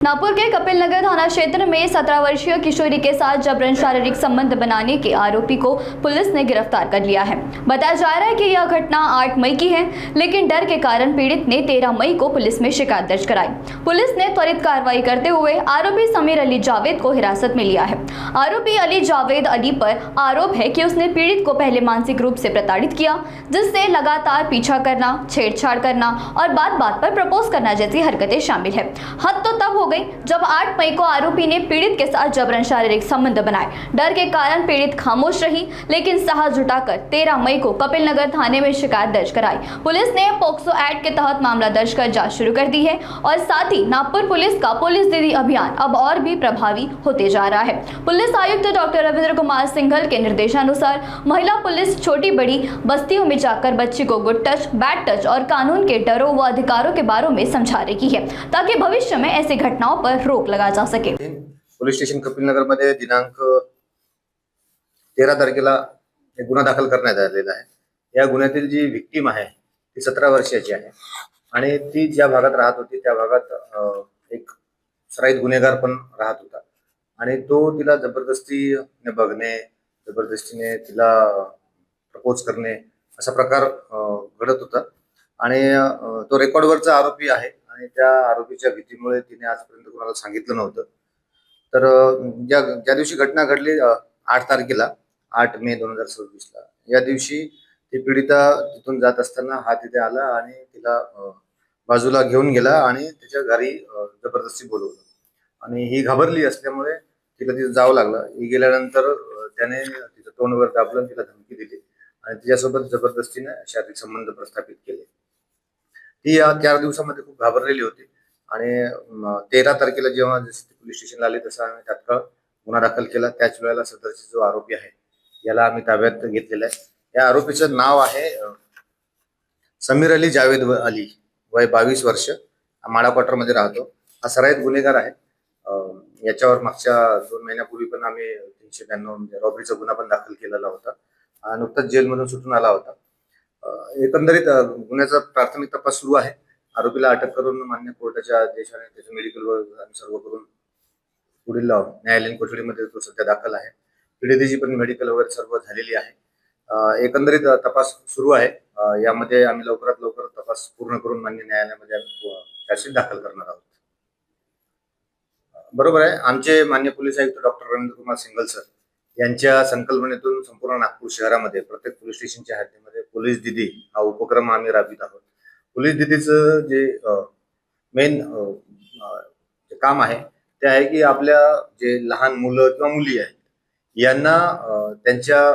नागपुर के कपिल नगर थाना क्षेत्र में 17 वर्षीय किशोरी के साथ जबरन शारीरिक संबंध बनाने के आरोपी को पुलिस ने गिरफ्तार कर लिया है। बताया जा रहा है कि यह घटना 8 मई की है, लेकिन डर के कारण पीड़ित ने 13 मई को पुलिस में शिकायत दर्ज कराई। पुलिस ने त्वरित कार्रवाई करते हुए आरोपी समीर अली जावेद को हिरासत में लिया है। आरोपी अली जावेद अली पर आरोप है कि उसने पीड़ित को पहले मानसिक रूप से प्रताड़ित किया, जिससे लगातार पीछा करना, छेड़छाड़ करना और बात बात पर प्रपोज करना जैसी हरकतें शामिल है। हद तो तब हो गई जब 8 मई को आरोपी ने पीड़ित के साथ जबरन शारीरिक संबंध बनाए। डर के कारण पीड़ित खामोश रही, लेकिन साहस जुटाकर 13 मई को कपिल नगर थाने में शिकायत दर्ज कराई। पुलिस ने पोक्सो एक्ट के तहत मामला दर्ज कर जांच शुरू कर दी है और साथ ही नागपुर पुलिस का पुलिस दीदी अभियान अब और भी प्रभावी होते जा रहा है। पुलिस आयुक्त डॉक्टर रविंद्र कुमार सिंघल के निर्देशानुसार महिला पुलिस छोटी बड़ी बस्तियों में जाकर बच्ची को गुड टच, बैड टच और कानून के डरों व अधिकारों के बारे में समझा रही है, ताकि भविष्य में ऐसी घटनाओं पर रोक लगा जा सके। पोलीस स्टेशन कपिल नगर मध्ये दिनांक 13 तारखेला एक गुन्हा दाखल करण्यात आलेला आहे। या गुन्ह्यातील जी विक्टीम आहे ती 17 वर्षाची आहे आणि ती ज्या भागात राहत होती त्या भागात एक सराईत गुन्हेगार पण राहत होता आणि तो तिला जबरदस्तीने बघणे, जबरदस्तीने तिला प्रपोज करणे असा प्रकार घडत होता आणि तो रेकॉर्डवरचा आरोपी आहे आणि त्या आरोपीच्या भीतीमुळे तिने आजपर्यंत कोणाला सांगितलं नव्हतं। तर ज्या दिवशी घटना घडली 8 तारखेला 8 मे 2026 ला, या दिवशी ती पीडिता तिथून जात असताना हा तिथे आला आणि तिला बाजूला घेऊन गेला आणि तिच्या घरी जबरदस्ती बोलवलं आणि ही घाबरली असल्यामुळे तिला तिथे जावं लागलं। ही गेल्यानंतर त्याने तिचं तोंडवर दाबलं, तिला धमकी दिली आणि तिच्यासोबत जबरदस्तीने शारीरिक संबंध प्रस्थापित केले। ती या 4 दिवसामध्ये खूप घाबरलेली होती आणि 13 तारखेला जेव्हा पोलीस स्टेशनला आले तसा आम्ही तात्काळ गुन्हा दाखल केला। त्याच वेळेला सदरचा जो आरोपी आहे याला आम्ही ताब्यात घेतलेला आहे। या आरोपीचं नाव आहे समीर अली जावेद अली, वय 22 वर्ष, माळा क्वार्टर मध्ये राहतो। हा सराईत गुन्हेगार आहे। याच्यावर मागच्या 2 महिन्यापूर्वी पण आम्ही 392 म्हणजे रॉबरीचा गुन्हा पण दाखल केलेला होता। नुकताच जेलमधून सुटून आला होता। एकंदरीत गुन्ह्याचा प्राथमिक तपास सुरू आहे। आरोपीला अटक करून मान्य कोर्टाच्या आदेशाने त्याचं मेडिकल व सर्व करून पुढील न्यायालयीन कोठडीमध्ये तो सध्या दाखल आहे। पीडितेची पण मेडिकल वगैरे सर्व झालेली आहे। एकंदरीत तपास सुरू आहे। यामध्ये आम्ही लवकरात लवकर तपास पूर्ण करून मान्य न्यायालयामध्ये चार्जशीट दाखल करणार आहोत। बरोबर आहे, आमचे मान्य पोलीस आयुक्त डॉक्टर रविंद्र कुमार सिंघल सर यांच्या संकल्पनेतून संपूर्ण नागपूर शहरामध्ये प्रत्येक पोलीस स्टेशनच्या हद्दीमध्ये पोलीस दीदी हा उपक्रम आम्ही राबवित आहोत। पोलीस दीदीचं जे मेन काम आहे ते आहे की आपल्या जे लहान मुलं किंवा मुली आहेत यांना त्यांच्या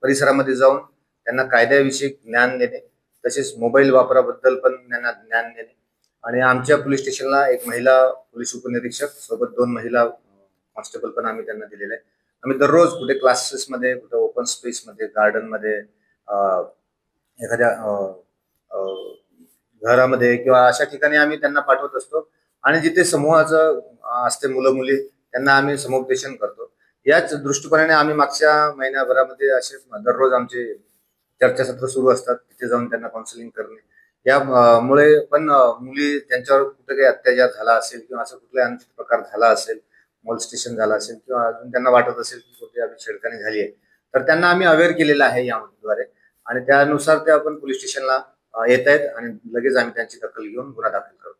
परिसरामध्ये जाऊन त्यांना कायद्याविषयी ज्ञान देणे, तसेच मोबाईल वापराबद्दल पण त्यांना ज्ञान देणे आणि आमच्या पोलीस स्टेशनला एक महिला पोलीस उपनिरीक्षक सोबत 2 महिला कॉन्स्टेबल पण आम्ही त्यांना दिलेले आहे। आम्ही दररोज कुठे क्लासेसमध्ये, कुठे ओपन स्पेसमध्ये, गार्डनमध्ये, एखाद्या घरामध्ये किंवा अशा ठिकाणी आम्ही त्यांना पाठवत असतो आणि जिथे समूहाचं असते मुलं मुली त्यांना आम्ही समुपदेशन करतो। याच दृष्टिकोनाने आम्ही मागच्या महिन्याभरामध्ये असे दररोज आमचे चर्चासत्र सुरू असतात, तिथे जाऊन त्यांना काउन्सिलिंग करणे। यामुळे पण मुली त्यांच्यावर कुठे काही अत्याचार झाला असेल किंवा असं कुठलाही आणखी प्रकार झाला असेल, मोलेस्टेशन झाला असेल किंवा अजून त्यांना वाटत असेल की कुठे छेडखानी झाली आहे तर त्यांना आम्ही अवेअर केलेलं आहे याद्वारे आणि त्यानुसार ते आपण पोलीस स्टेशनला येत आहेत आणि लगेच आम्ही त्यांची दखल घेऊन गुन्हा दाखल करतो।